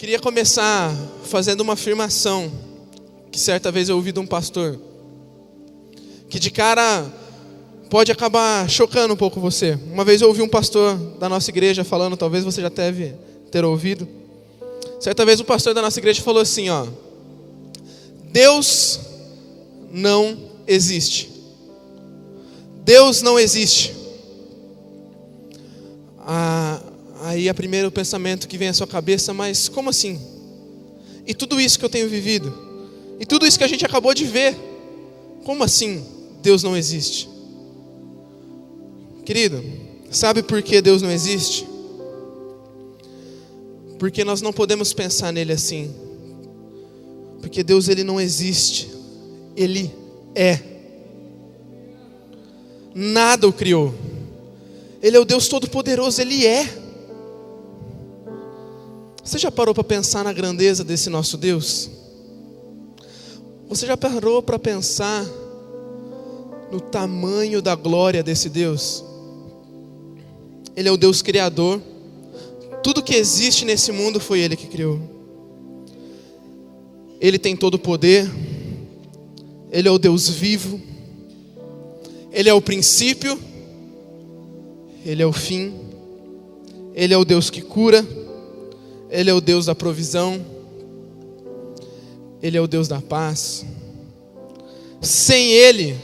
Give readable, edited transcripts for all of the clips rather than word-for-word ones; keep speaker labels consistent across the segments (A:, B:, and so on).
A: Queria começar fazendo uma afirmação que certa vez eu ouvi de um pastor, que de cara pode acabar chocando um pouco você. Uma vez eu ouvi um pastor da nossa igreja falando, talvez você já deve ter ouvido. Certa vez o pastor da nossa igreja falou assim, Deus não existe. Deus não existe. Aí o primeiro pensamento que vem à sua cabeça, mas como assim? E tudo isso que eu tenho vivido? E tudo isso que a gente acabou de ver? Como assim Deus não existe? Querido, sabe por que Deus não existe? Porque nós não podemos pensar nele assim. Porque Deus, ele não existe. Ele é. Nada o criou. Ele é o Deus Todo-Poderoso, ele é. Você já parou para pensar na grandeza desse nosso Deus? Você já parou para pensar no tamanho da glória desse Deus? Ele é o Deus Criador. Tudo que existe nesse mundo foi Ele que criou. Ele tem todo o poder. Ele é o Deus vivo. Ele é o princípio. Ele é o fim. Ele é o Deus que cura. Ele é o Deus da provisão. Ele é o Deus da paz. Sem Ele,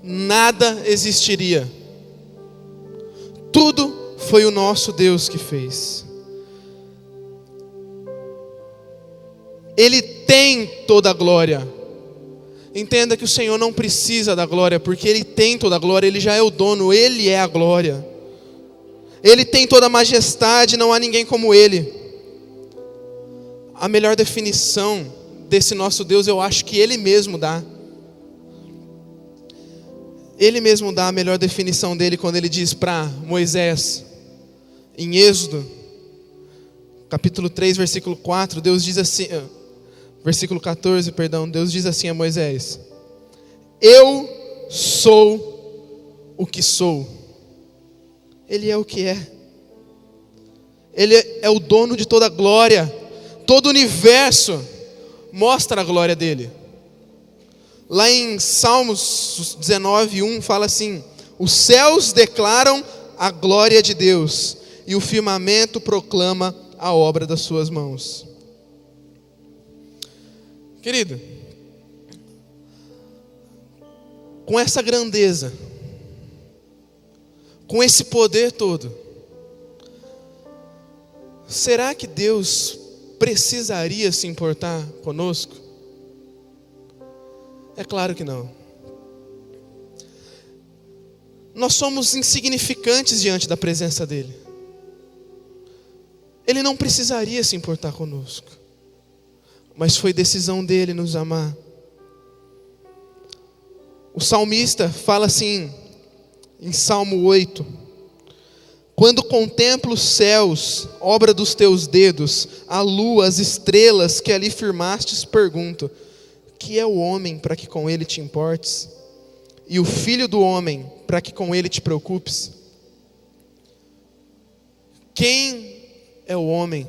A: nada existiria. Tudo foi o nosso Deus que fez. Ele tem toda a glória. Entenda que o Senhor não precisa da glória, porque Ele tem toda a glória, Ele já é o dono, Ele é a glória. Ele tem toda a majestade, não há ninguém como Ele. A melhor definição desse nosso Deus, eu acho que Ele mesmo dá. Ele mesmo dá a melhor definição dele quando Ele diz para Moisés, em Êxodo, capítulo 3, versículo 4, Deus diz assim, versículo 14, perdão, Deus diz assim a Moisés: eu sou o que sou. Ele é o que é. Ele é o dono de toda a glória. Todo o universo mostra a glória dele. Lá em Salmos 19:1 fala assim: os céus declaram a glória de Deus, e o firmamento proclama a obra das suas mãos. Querido, com essa grandeza, com esse poder todo, será que Deus precisaria se importar conosco? É claro que não. Nós somos insignificantes diante da presença dEle. Ele não precisaria se importar conosco, mas foi decisão dEle nos amar. O salmista fala assim, em Salmo 8: quando contemplo os céus, obra dos teus dedos, a lua, as estrelas que ali firmastes, pergunto: que é o homem para que com ele te importes? E o filho do homem para que com ele te preocupes? Quem é o homem?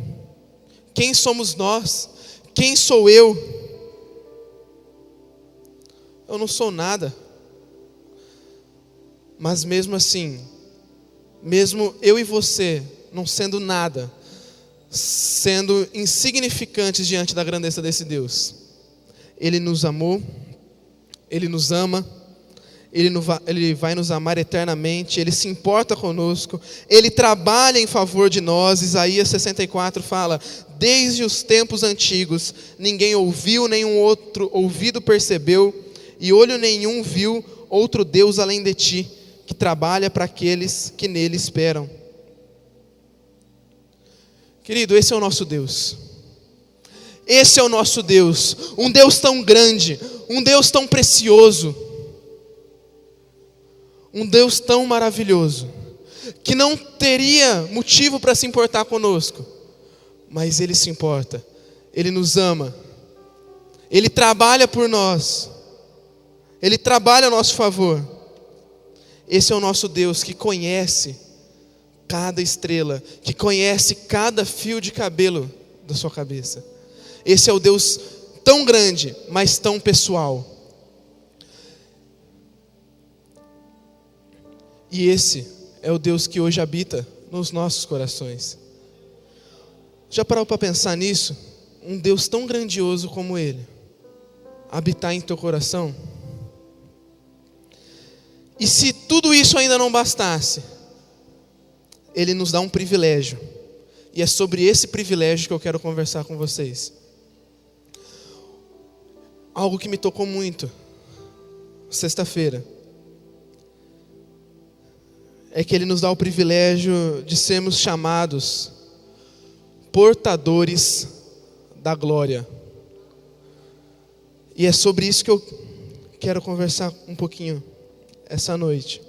A: Quem somos nós? Quem sou eu? Eu não sou nada. Mas mesmo assim, mesmo eu e você não sendo nada, sendo insignificantes diante da grandeza desse Deus, Ele nos amou, Ele nos ama, Ele vai nos amar eternamente, Ele se importa conosco, Ele trabalha em favor de nós. Isaías 64 fala: desde os tempos antigos, ninguém ouviu, nenhum outro ouvido percebeu, e olho nenhum viu outro Deus além de ti, que trabalha para aqueles que nele esperam. Querido, esse é o nosso Deus. Esse é o nosso Deus, um Deus tão grande, um Deus tão precioso, um Deus tão maravilhoso, que não teria motivo para se importar conosco, mas Ele se importa, Ele nos ama, Ele trabalha por nós, Ele trabalha a nosso favor. Esse é o nosso Deus que conhece cada estrela, que conhece cada fio de cabelo da sua cabeça. Esse é o Deus tão grande, mas tão pessoal. E esse é o Deus que hoje habita nos nossos corações. Já parou para pensar nisso? Um Deus tão grandioso como Ele habitar em teu coração? E se tudo isso ainda não bastasse, Ele nos dá um privilégio. E é sobre esse privilégio que eu quero conversar com vocês. Algo que me tocou muito, sexta-feira, é que Ele nos dá o privilégio de sermos chamados portadores da glória. E é sobre isso que eu quero conversar um pouquinho essa noite.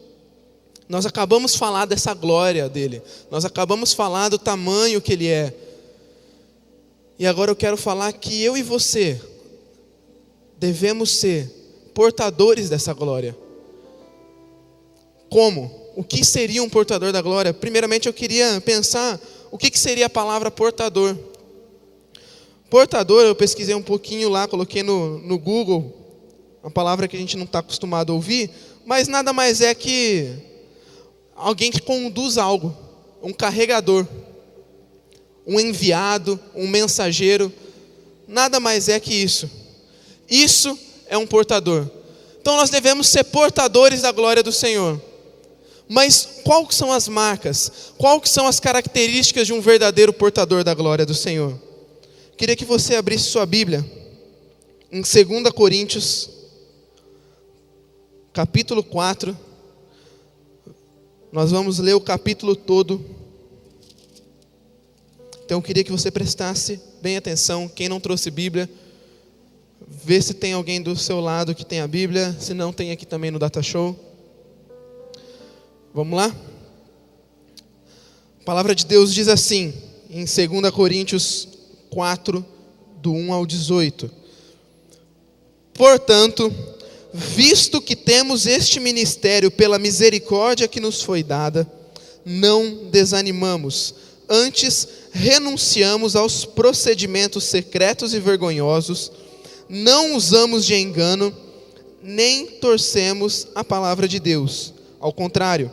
A: Nós acabamos de falar dessa glória dele. Nós acabamos de falar do tamanho que ele é. E agora eu quero falar que eu e você devemos ser portadores dessa glória. Como? O que seria um portador da glória? Primeiramente eu queria pensar o que seria a palavra portador. Portador, eu pesquisei um pouquinho lá, coloquei no Google, uma palavra que a gente não está acostumado a ouvir, mas nada mais é que alguém que conduz algo, um carregador, um enviado, um mensageiro, nada mais é que isso. Isso é um portador. Então nós devemos ser portadores da glória do Senhor. Mas quais são as marcas? Quais são as características de um verdadeiro portador da glória do Senhor? Queria que você abrisse sua Bíblia em 2 Coríntios, capítulo 4. Nós vamos ler o capítulo todo. Então eu queria que você prestasse bem atenção. Quem não trouxe Bíblia, vê se tem alguém do seu lado que tem a Bíblia. Se não, tem aqui também no Data Show. Vamos lá? A palavra de Deus diz assim, em 2 Coríntios 4, do 1 ao 18. Portanto, visto que temos este ministério pela misericórdia que nos foi dada, não desanimamos, antes renunciamos aos procedimentos secretos e vergonhosos, não usamos de engano, nem torcemos a palavra de Deus. Ao contrário,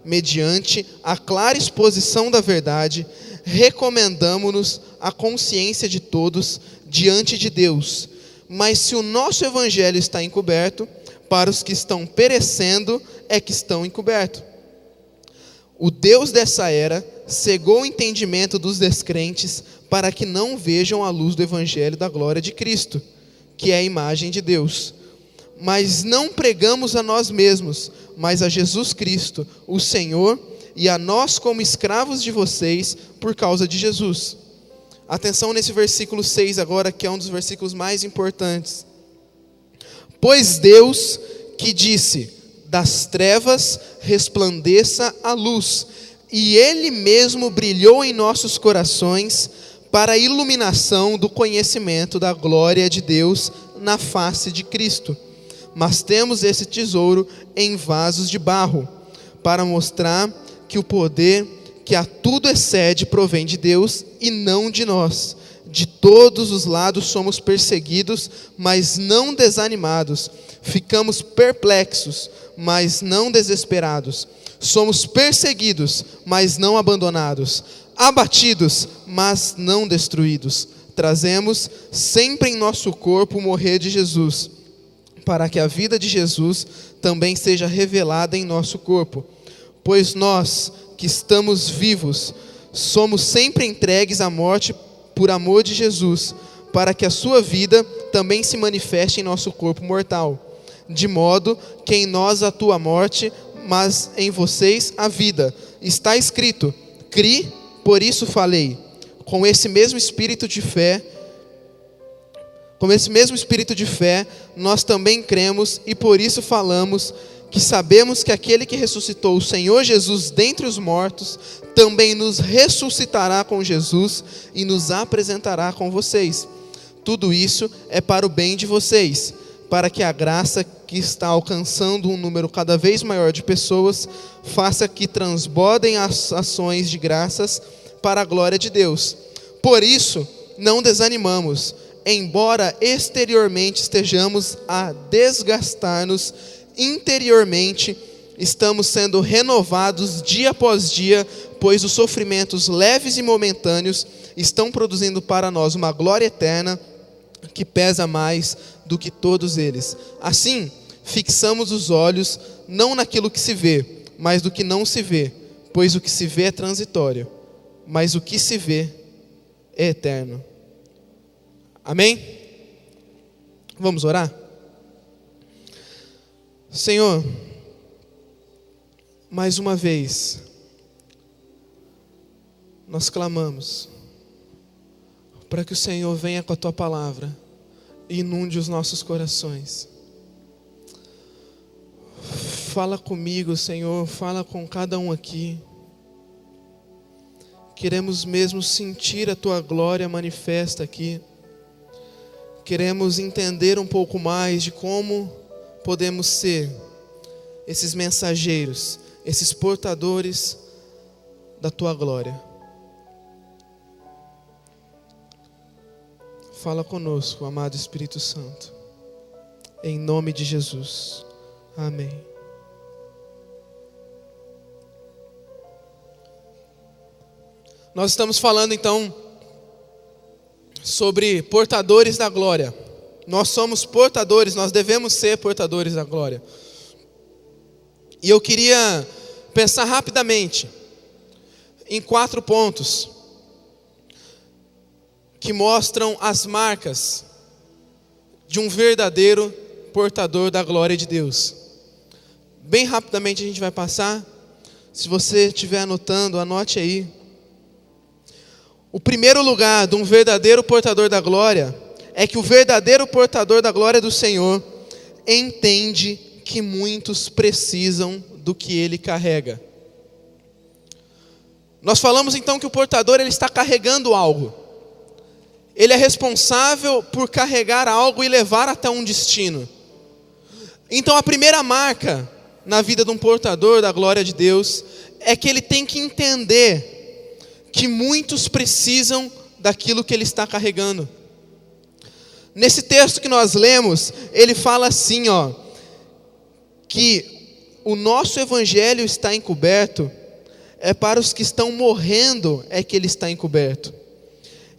A: mediante a clara exposição da verdade, recomendamo-nos à consciência de todos diante de Deus. Mas se o nosso evangelho está encoberto, para os que estão perecendo é que estão encobertos. O Deus dessa era cegou o entendimento dos descrentes para que não vejam a luz do evangelho da glória de Cristo, que é a imagem de Deus. Mas não pregamos a nós mesmos, mas a Jesus Cristo, o Senhor, e a nós como escravos de vocês por causa de Jesus. Atenção nesse versículo 6 agora, que é um dos versículos mais importantes. Pois Deus que disse, das trevas resplandeça a luz, e Ele mesmo brilhou em nossos corações para a iluminação do conhecimento da glória de Deus na face de Cristo. Mas temos esse tesouro em vasos de barro, para mostrar que o poder que a tudo excede provém de Deus e não de nós. De todos os lados somos perseguidos, mas não desanimados. Ficamos perplexos, mas não desesperados. Somos perseguidos, mas não abandonados. Abatidos, mas não destruídos. Trazemos sempre em nosso corpo o morrer de Jesus, para que a vida de Jesus também seja revelada em nosso corpo. Pois nós, que estamos vivos, somos sempre entregues à morte por amor de Jesus, para que a sua vida também se manifeste em nosso corpo mortal. De modo que em nós atua a morte, mas em vocês a vida. Está escrito, cri, por isso falei. Com esse mesmo espírito de fé, nós também cremos e por isso falamos que sabemos que aquele que ressuscitou o Senhor Jesus dentre os mortos, também nos ressuscitará com Jesus e nos apresentará com vocês. Tudo isso é para o bem de vocês, para que a graça que está alcançando um número cada vez maior de pessoas, faça que transbordem as ações de graças para a glória de Deus. Por isso, não desanimamos, embora exteriormente estejamos a desgastar-nos, interiormente estamos sendo renovados dia após dia, pois os sofrimentos leves e momentâneos estão produzindo para nós uma glória eterna que pesa mais do que todos eles. Assim, fixamos os olhos não naquilo que se vê, mas do que não se vê, pois o que se vê é transitório, mas o que se vê é eterno. Amém? Vamos orar? Senhor, mais uma vez, nós clamamos para que o Senhor venha com a Tua palavra e inunde os nossos corações. Fala comigo, Senhor, fala com cada um aqui. Queremos mesmo sentir a Tua glória manifesta aqui. Queremos entender um pouco mais de como podemos ser esses mensageiros, esses portadores da Tua glória. Fala conosco, amado Espírito Santo, em nome de Jesus. Amém. Nós estamos falando então sobre portadores da glória. Nós somos portadores, nós devemos ser portadores da glória. E eu queria pensar rapidamente em 4 pontos que mostram as marcas de um verdadeiro portador da glória de Deus. Bem rapidamente a gente vai passar. Se você estiver anotando, anote aí. O primeiro lugar de um verdadeiro portador da glória é que o verdadeiro portador da glória do Senhor entende que muitos precisam do que ele carrega. Nós falamos então que o portador ele está carregando algo. Ele é responsável por carregar algo e levar até um destino. Então a primeira marca na vida de um portador da glória de Deus é que ele tem que entender que muitos precisam daquilo que ele está carregando. Nesse texto que nós lemos, ele fala assim, que o nosso evangelho está encoberto, é para os que estão morrendo é que ele está encoberto.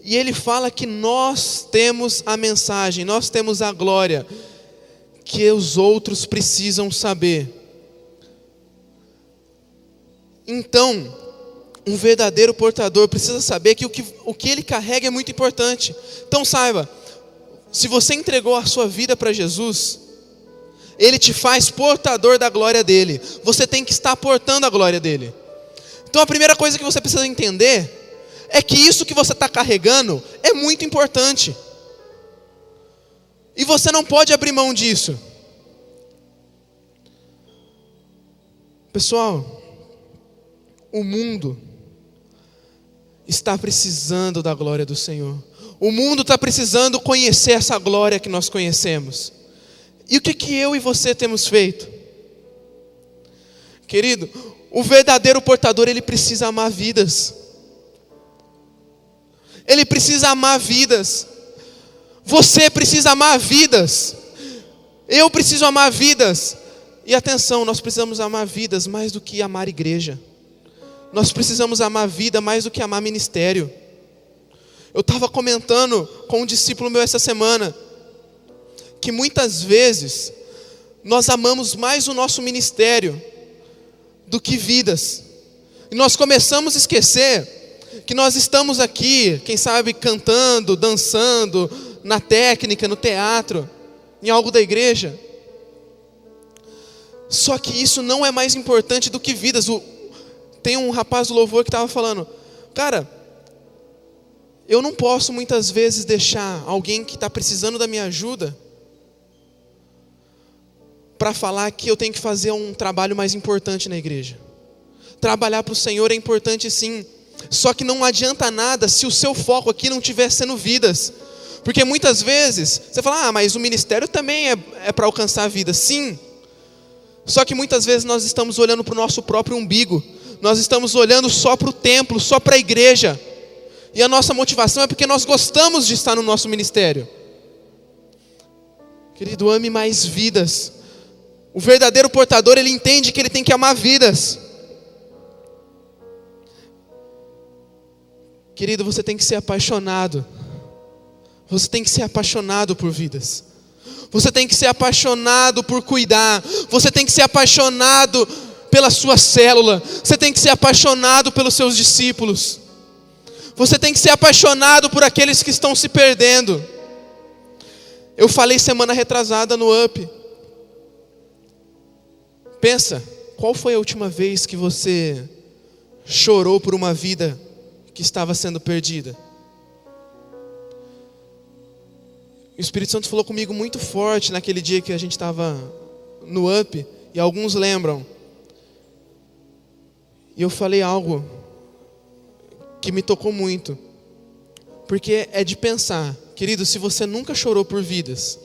A: E ele fala que nós temos a mensagem, nós temos a glória, que os outros precisam saber. Então, um verdadeiro portador precisa saber que o que ele carrega é muito importante. Então saiba, se você entregou a sua vida para Jesus, ele te faz portador da glória dele. Você tem que estar portando a glória dele. Então a primeira coisa que você precisa entender é que isso que você está carregando é muito importante. E você não pode abrir mão disso. Pessoal, o mundo está precisando da glória do Senhor. O mundo está precisando conhecer essa glória que nós conhecemos. E o que eu e você temos feito? Querido, o verdadeiro portador, ele precisa amar vidas. Ele precisa amar vidas. Você precisa amar vidas. Eu preciso amar vidas. E atenção, nós precisamos amar vidas mais do que amar igreja. Nós precisamos amar vida mais do que amar ministério. Eu estava comentando com um discípulo meu essa semana, que muitas vezes nós amamos mais o nosso ministério do que vidas. E nós começamos a esquecer que nós estamos aqui, quem sabe cantando, dançando, na técnica, no teatro, em algo da igreja. Só que isso não é mais importante do que vidas. Tem um rapaz do louvor que estava falando, cara, eu não posso muitas vezes deixar alguém que está precisando da minha ajuda para falar que eu tenho que fazer um trabalho mais importante na igreja. Trabalhar para o Senhor é importante sim, só que não adianta nada se o seu foco aqui não estiver sendo vidas. Porque muitas vezes você fala, mas o ministério também é para alcançar vidas. Sim, só que muitas vezes nós estamos olhando para o nosso próprio umbigo. Nós estamos olhando só para o templo, só para a igreja. E a nossa motivação é porque nós gostamos de estar no nosso ministério. Querido, ame mais vidas. O verdadeiro portador, ele entende que ele tem que amar vidas. Querido, você tem que ser apaixonado. Você tem que ser apaixonado por vidas. Você tem que ser apaixonado por cuidar. Você tem que ser apaixonado pela sua célula. Você tem que ser apaixonado pelos seus discípulos. Você tem que ser apaixonado por aqueles que estão se perdendo. Eu falei semana retrasada no UP. Pensa, qual foi a última vez que você chorou por uma vida que estava sendo perdida? O Espírito Santo falou comigo muito forte naquele dia que a gente estava no UP, e alguns lembram. E eu falei algo que me tocou muito, porque é de pensar, querido, se você nunca chorou por vidas,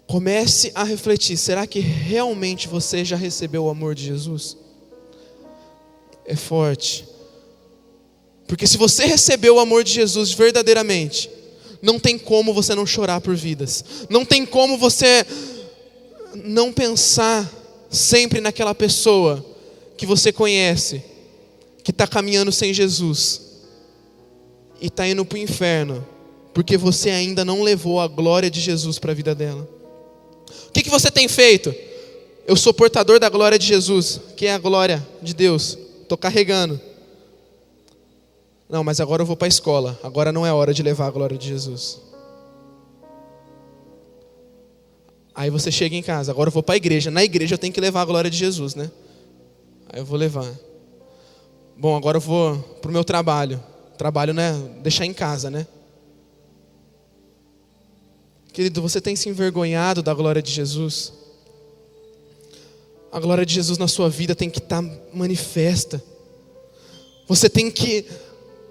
A: comece a refletir, será que realmente você já recebeu o amor de Jesus? É forte, porque se você recebeu o amor de Jesus verdadeiramente, não tem como você não chorar por vidas, não tem como você não pensar sempre naquela pessoa que você conhece, que está caminhando sem Jesus e está indo para o inferno, porque você ainda não levou a glória de Jesus para a vida dela. O que você tem feito? Eu sou portador da glória de Jesus, que é a glória de Deus, estou carregando. Não, mas agora eu vou para a escola, agora não é hora de levar a glória de Jesus. Aí você chega em casa, agora eu vou para a igreja, na igreja eu tenho que levar a glória de Jesus, né? Aí eu vou levar. Bom, agora eu vou para o meu trabalho. Trabalho, né? Deixar em casa, né? Querido, você tem se envergonhado da glória de Jesus? A glória de Jesus na sua vida tem que estar manifesta. Você tem que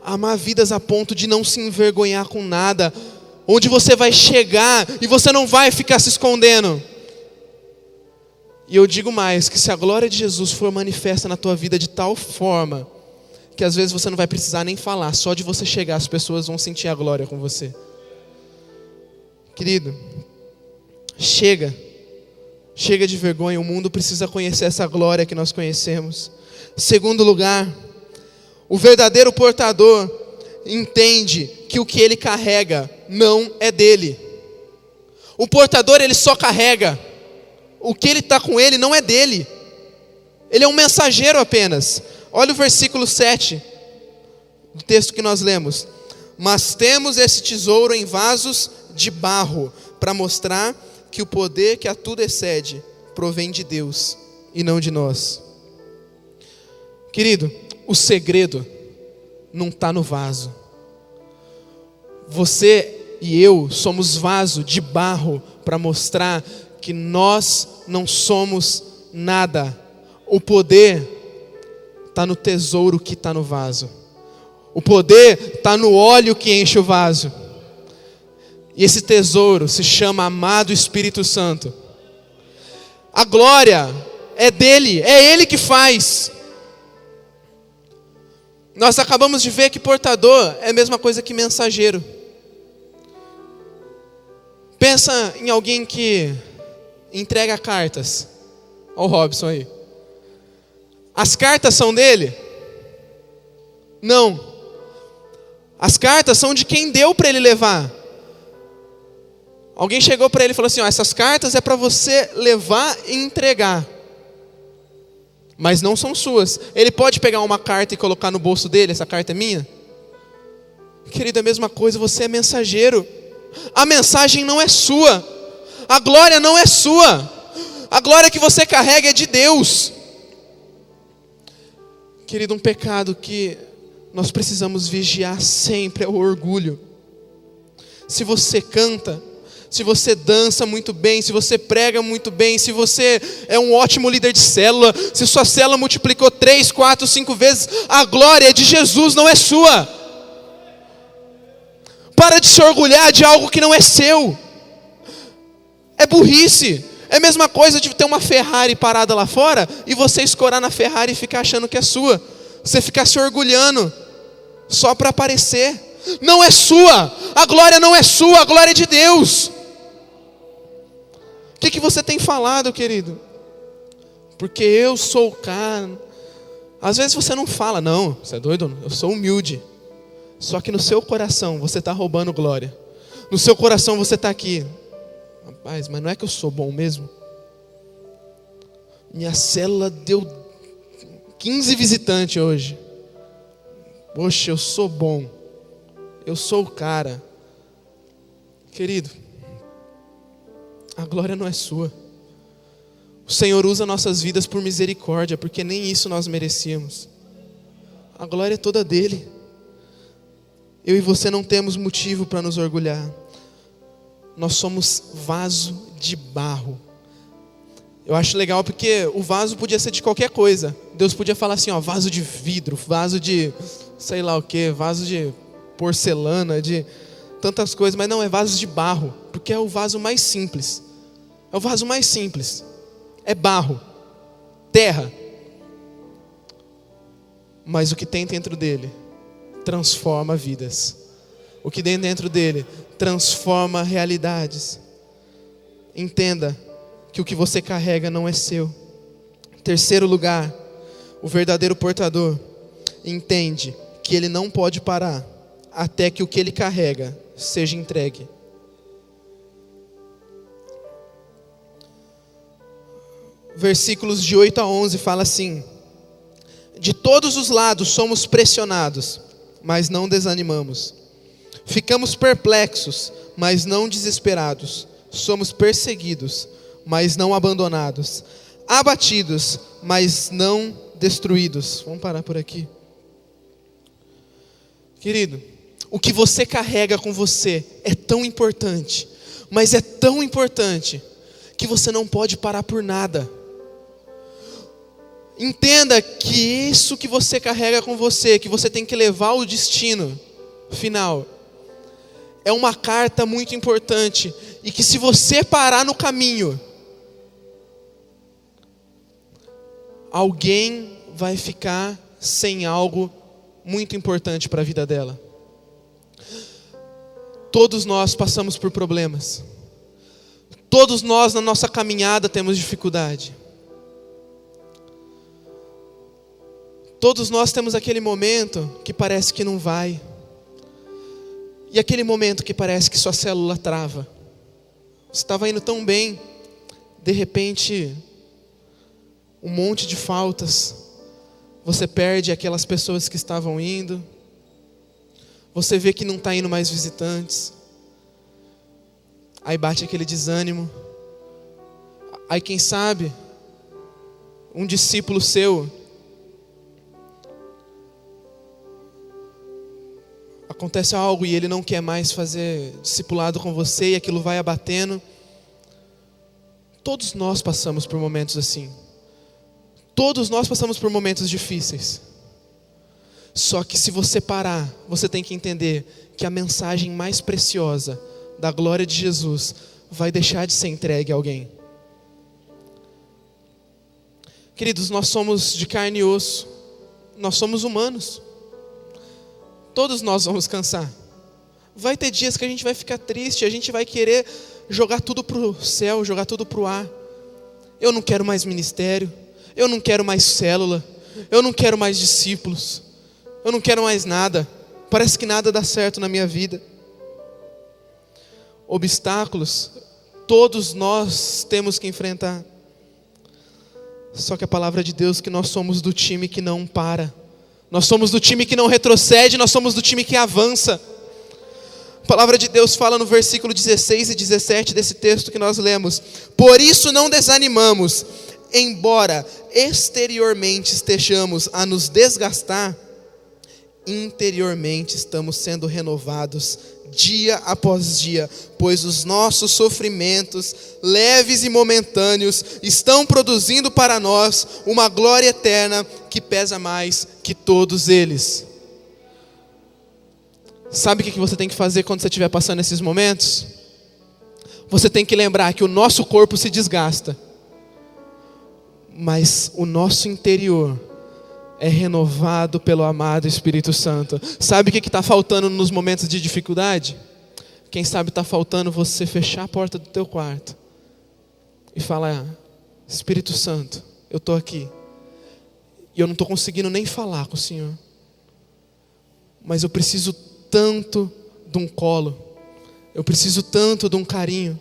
A: amar vidas a ponto de não se envergonhar com nada. Onde você vai chegar e você não vai ficar se escondendo. E eu digo mais, que se a glória de Jesus for manifesta na tua vida de tal forma, que às vezes você não vai precisar nem falar, só de você chegar as pessoas vão sentir a glória com você. Querido, chega de vergonha, o mundo precisa conhecer essa glória que nós conhecemos. Segundo lugar, o verdadeiro portador entende que o que ele carrega não é dele. O portador, ele só carrega. O que ele está com ele não é dele. Ele é um mensageiro apenas. Olha o versículo 7 do texto que nós lemos. Mas temos esse tesouro em vasos de barro, para mostrar que o poder que a tudo excede provém de Deus e não de nós. Querido, o segredo não está no vaso. Você e eu somos vaso de barro para mostrar que nós não somos nada. O poder está no tesouro que está no vaso. O poder está no óleo que enche o vaso. E esse tesouro se chama amado Espírito Santo. A glória é dele, é ele que faz. Nós acabamos de ver que portador é a mesma coisa que mensageiro. Pensa em alguém que entrega cartas. Olha o Robson aí. As cartas são dele? Não. As cartas são de quem deu para ele levar. Alguém chegou para ele e falou assim, essas cartas é para você levar e entregar. Mas não são suas. Ele pode pegar uma carta e colocar no bolso dele, essa carta é minha? Querido, é a mesma coisa, você é mensageiro. A mensagem não é sua. A glória não é sua. A glória que você carrega é de Deus. Querido, um pecado que nós precisamos vigiar sempre é o orgulho. Se você canta, se você dança muito bem, se você prega muito bem, se você é um ótimo líder de célula, se sua célula multiplicou 3, 4, 5 vezes, a glória é de Jesus, não é sua. Para de se orgulhar de algo que não é seu. É burrice. É a mesma coisa de ter uma Ferrari parada lá fora e você escorar na Ferrari e ficar achando que é sua. Você ficar se orgulhando. só para aparecer. Não é sua, a glória não é sua, a glória é de Deus. O que você tem falado, querido? Porque eu sou o cara. Às vezes você não fala, não, você é doido? Eu sou humilde. Só que no seu coração você está roubando glória. No seu coração você está aqui. Rapaz, mas não é que eu sou bom mesmo? Minha célula deu 15 visitantes hoje. Poxa, eu sou bom. Eu sou o cara. Querido, a glória não é sua. O Senhor usa nossas vidas por misericórdia, porque nem isso nós merecíamos. A glória é toda dele. Eu e você não temos motivo para nos orgulhar. Nós somos vaso de barro. Eu acho legal porque o vaso podia ser de qualquer coisa. Deus podia falar assim, ó, vaso de vidro, vaso de sei lá o que, vaso de porcelana, de tantas coisas, mas não, é vaso de barro, porque é o vaso mais simples. É o vaso mais simples. É barro, terra. Mas o que tem dentro dele transforma vidas. O que tem dentro dele transforma realidades. Entenda que o que você carrega não é seu. Terceiro lugar, o verdadeiro portador entende que ele não pode parar até que o que ele carrega seja entregue. Versículos de 8 a 11 fala assim: de todos os lados somos pressionados, mas não desanimamos. Ficamos perplexos, mas não desesperados. Somos perseguidos, mas não abandonados. Abatidos, mas não destruídos. Vamos parar por aqui. Querido, o que você carrega com você é tão importante, mas é tão importante, que você não pode parar por nada. Entenda que isso que você carrega com você, que você tem que levar ao destino final, é uma carta muito importante, e que se você parar no caminho, alguém vai ficar sem algo muito importante para a vida dela. Todos nós passamos por problemas. Todos nós na nossa caminhada temos dificuldade. Todos nós temos aquele momento que parece que não vai. E aquele momento que parece que sua célula trava. Você estava indo tão bem, de repente, um monte de faltas. Você perde aquelas pessoas que estavam indo. Você vê que não está indo mais visitantes. Aí bate aquele desânimo. Aí quem sabe, um discípulo seu, acontece algo e ele não quer mais fazer discipulado com você, e aquilo vai abatendo. Todos nós passamos por momentos assim. Todos nós passamos por momentos difíceis. Só que se você parar, você tem que entender que a mensagem mais preciosa da glória de Jesus vai deixar de ser entregue a alguém. Queridos, nós somos de carne e osso. Nós somos humanos. Todos nós vamos cansar. Vai ter dias que a gente vai ficar triste, a gente vai querer jogar tudo para o céu, jogar tudo para o ar. Eu não quero mais ministério, eu não quero mais célula, eu não quero mais discípulos, eu não quero mais nada. Parece que nada dá certo na minha vida. Obstáculos, todos nós temos que enfrentar. Só que a palavra de Deus é que nós somos do time que não para. Nós somos do time que não retrocede, nós somos do time que avança. A palavra de Deus fala no versículo 16 e 17 desse texto que nós lemos: por isso não desanimamos, embora exteriormente estejamos a nos desgastar, interiormente estamos sendo renovados dia após dia, pois os nossos sofrimentos, leves e momentâneos, estão produzindo para nós uma glória eterna que pesa mais que todos eles. Sabe o que você tem que fazer quando você estiver passando esses momentos? Você tem que lembrar que o nosso corpo se desgasta, mas o nosso interior é renovado pelo amado Espírito Santo. Sabe o que está faltando nos momentos de dificuldade? Quem sabe está faltando você fechar a porta do teu quarto e falar: Espírito Santo, eu estou aqui e eu não estou conseguindo nem falar com o Senhor, mas eu preciso tanto de um colo, eu preciso tanto de um carinho.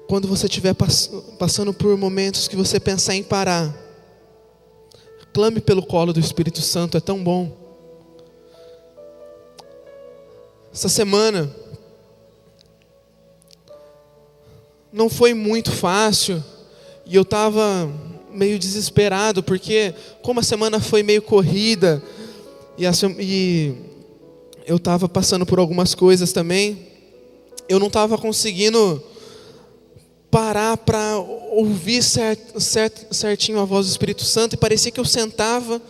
A: Quando você estiver passando por momentos que você pensar em parar, clame pelo colo do Espírito Santo, é tão bom. Essa semana não foi muito fácil e eu estava meio desesperado, porque como a semana foi meio corrida e eu estava passando por algumas coisas também, eu não estava conseguindo parar para ouvir certinho a voz do Espírito Santo, e parecia que eu sentava,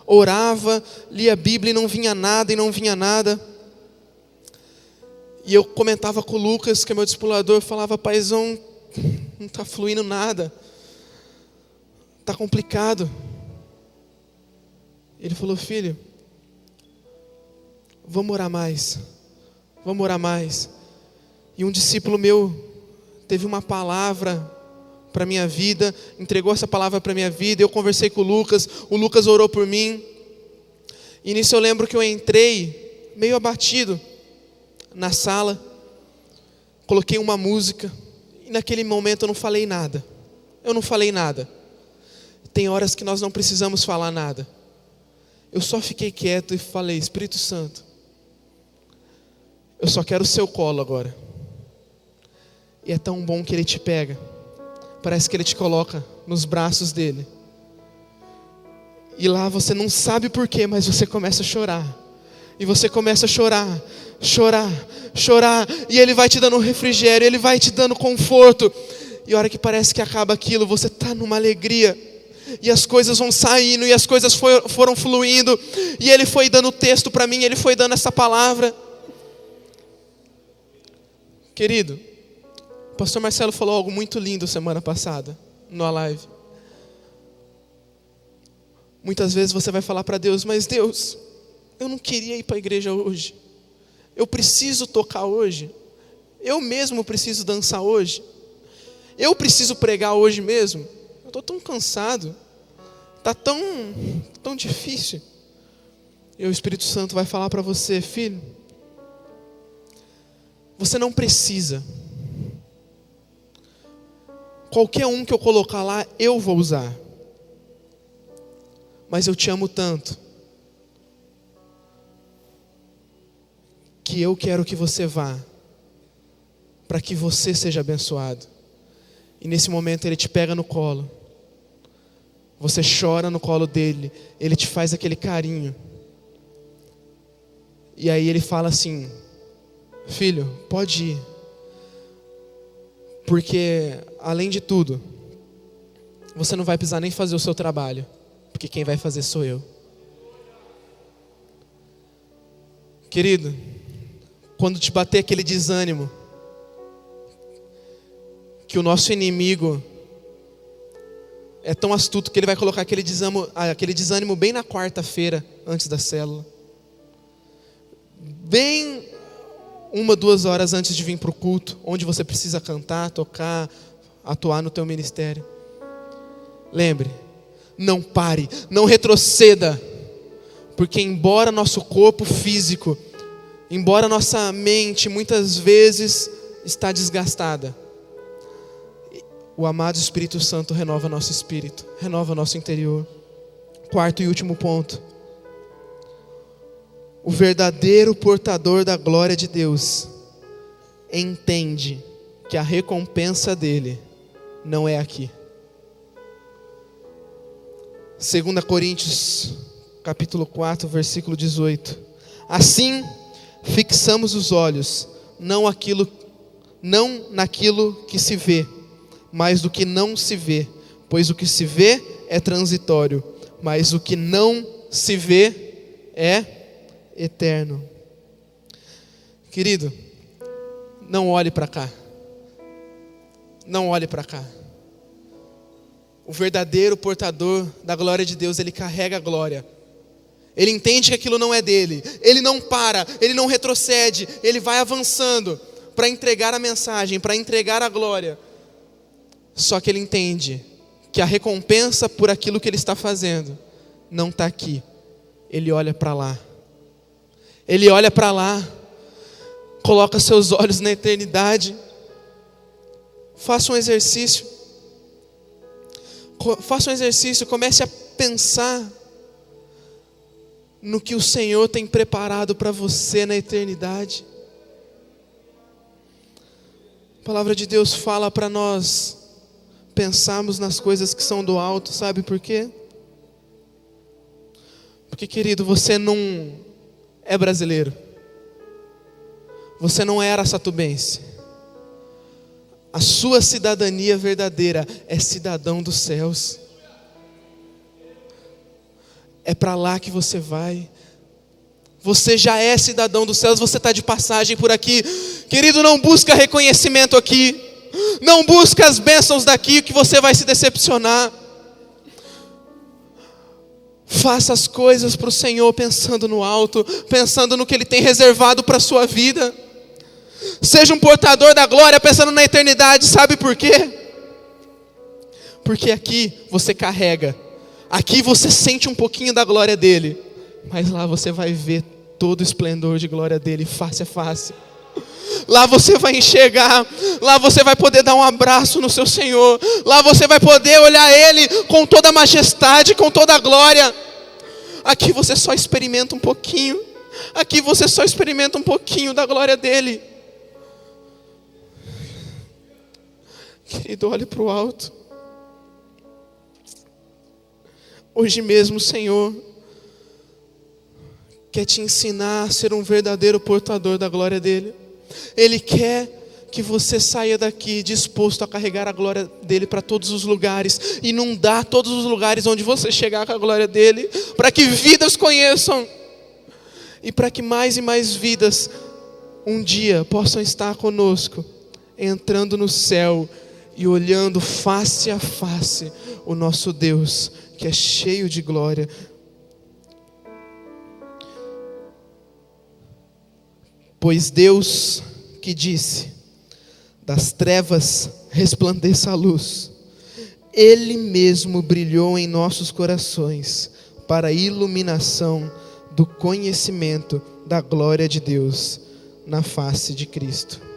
A: orava, lia a Bíblia e não vinha nada, E eu comentava com o Lucas, que é meu discipulador, eu falava: paizão, não está fluindo nada, está complicado. Ele falou: filho, vamos orar mais. E um discípulo meu teve uma palavra para a minha vida, entregou essa palavra para a minha vida, eu conversei com o Lucas orou por mim, e nisso eu lembro que eu entrei meio abatido na sala, coloquei uma música, e naquele momento eu não falei nada. Tem horas que nós não precisamos falar nada. Eu só fiquei quieto e falei: Espírito Santo, eu só quero o seu colo agora. E é tão bom que Ele te pega, parece que Ele te coloca nos braços dEle, e lá você não sabe porquê, mas você começa a chorar, e você começa a chorar, e Ele vai te dando refrigério, Ele vai te dando conforto, e a hora que parece que acaba aquilo, você está numa alegria, e as coisas vão saindo, e as coisas foram fluindo, e Ele foi dando o texto para mim, Ele foi dando essa palavra. Querido, o pastor Marcelo falou algo muito lindo semana passada, na live. Muitas vezes você vai falar para Deus: mas Deus, eu não queria ir para a igreja hoje, eu preciso tocar hoje, eu mesmo preciso dançar hoje, eu preciso pregar hoje mesmo, eu estou tão cansado, está tão difícil. E o Espírito Santo vai falar para você: filho, você não precisa. Qualquer um que eu colocar lá, eu vou usar. Mas eu te amo tanto, que eu quero que você vá, para que você seja abençoado. E nesse momento Ele te pega no colo. Você chora no colo dEle. Ele te faz aquele carinho. E aí Ele fala assim: filho, pode ir. Porque, além de tudo, você não vai precisar nem fazer o seu trabalho, porque quem vai fazer sou eu. Querido, quando te bater aquele desânimo, que o nosso inimigo é tão astuto que ele vai colocar aquele desânimo bem na quarta-feira, antes da célula, bem 1-2 horas antes de vir para o culto, onde você precisa cantar, tocar, atuar no teu ministério. Lembre, não pare, não retroceda, porque embora nosso corpo físico, embora nossa mente muitas vezes está desgastada, o amado Espírito Santo renova nosso espírito, renova nosso interior. Quarto e último ponto: o verdadeiro portador da glória de Deus entende que a recompensa dele não é aqui. 2 Coríntios capítulo 4, versículo 18. Assim, fixamos os olhos, não naquilo que se vê, mas do que não se vê, pois o que se vê é transitório, mas o que não se vê é eterno. Querido, não olhe para cá. Não olhe para cá. O verdadeiro portador da glória de Deus, ele carrega a glória. Ele entende que aquilo não é dele. Ele não para, ele não retrocede. Ele vai avançando para entregar a mensagem, para entregar a glória. Só que ele entende que a recompensa por aquilo que ele está fazendo não está aqui. Ele olha para lá. Ele olha para lá. Coloca seus olhos na eternidade. Faça um exercício. Faça um exercício. Comece a pensar no que o Senhor tem preparado para você na eternidade. A palavra de Deus fala para nós pensarmos nas coisas que são do alto, sabe por quê? Porque, querido, você não é brasileiro. Você não é araçatubense. A sua cidadania verdadeira é cidadão dos céus. É para lá que você vai. Você já é cidadão dos céus, você está de passagem por aqui. Querido, não busca reconhecimento aqui. Não busca as bênçãos daqui, que você vai se decepcionar. Faça as coisas para o Senhor pensando no alto, pensando no que Ele tem reservado para a sua vida. Seja um portador da glória pensando na eternidade, sabe por quê? Porque aqui você carrega. Aqui você sente um pouquinho da glória dele, mas lá você vai ver todo o esplendor de glória dele, face a face. Lá você vai enxergar, lá você vai poder dar um abraço no seu Senhor, lá você vai poder olhar Ele com toda a majestade, com toda a glória. Aqui você só experimenta um pouquinho, aqui você só experimenta um pouquinho da glória dele. Querido, olhe para o alto. Hoje mesmo o Senhor quer te ensinar a ser um verdadeiro portador da glória dele. Ele quer que você saia daqui disposto a carregar a glória dele para todos os lugares, inundar todos os lugares onde você chegar com a glória dele, para que vidas conheçam e para que mais e mais vidas um dia possam estar conosco, entrando no céu e olhando face a face o nosso Deus, que é cheio de glória. Pois Deus que disse: das trevas resplandeça a luz, Ele mesmo brilhou em nossos corações para a iluminação do conhecimento da glória de Deus na face de Cristo.